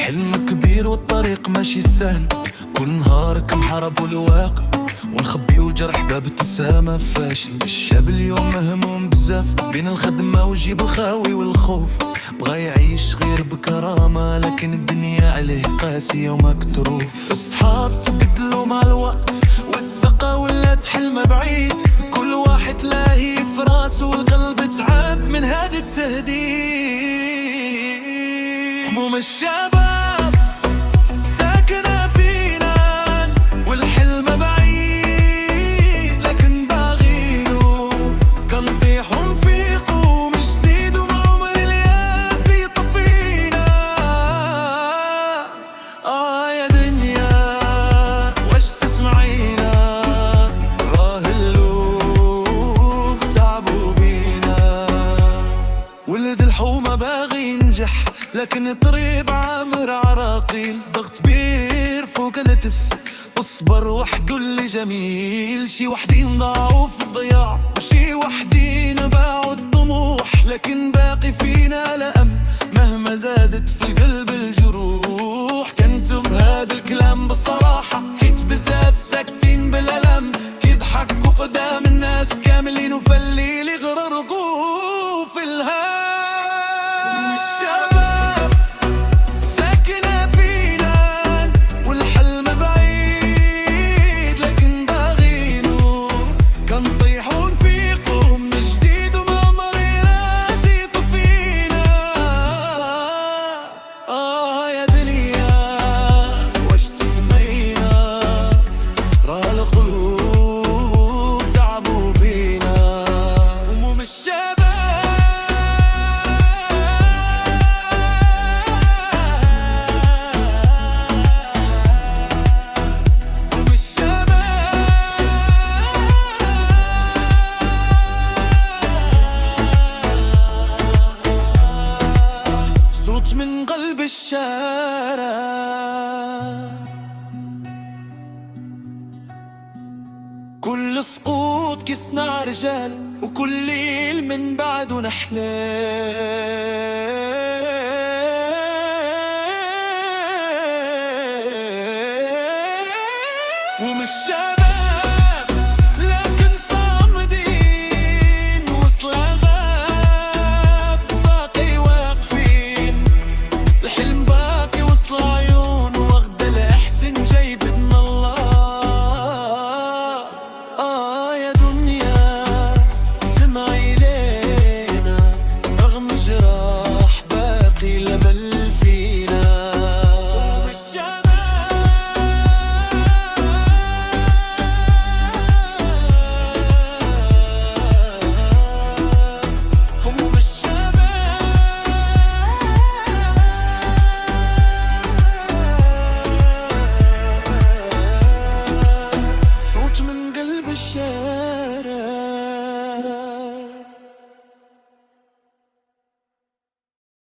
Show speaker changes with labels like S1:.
S1: حلم كبير والطريق ماشي سهل، كل نهارك محارب والواقع، ونخبي والجرح باب ابتسامة فاشل. الشاب اليوم مهموم بزاف بين الخدمة وجيب الخاوي والخوف، بغا يعيش غير بكرامة لكن الدنيا عليه قاسية ومكتروف. الصحاب تبدلوا مع الوقت والثقة ولات حلمة بعيد، كل واحد لاهي في راسه والقلب تعب من هذا التهديد. هموم الشباب ساكنة فينا والحلم بعيد، لكن باغينه كنطيح ونفيقو من جديد وعمر الياس يطفينا. يا دنيا واش تسمعينا، راه اللوم تعبوا بينا. ولد الحومة باغي ينجح لكن الطريق عامر عراقيل، ضغط بير فوق الكتف اصبر وحده اللي جميل. شي وحدين ضاعوا في الضياع وشي وحدين باعوا الطموح، لكن باقي فينا لأم مهما زادت في القلب الجروح. كنتم بهذا الكلام بصراحة حيت بزاف ساكتين بالألم، كيضحكوا قدام الناس كاملين وفليل يغرقوا في الهام. الشباب ساكنة فينا والحلم بعيد، لكن باغينه كنطيح ونفيقو من جديد ومعمر الياس يطفينا. يا دنيا واش تسمعينا، راه القلوب تعبوا بينا. هموم الشباب من قلب الشارع، كل سقوط كيصنع رجال وكل ليل من بعده نحلام. ومش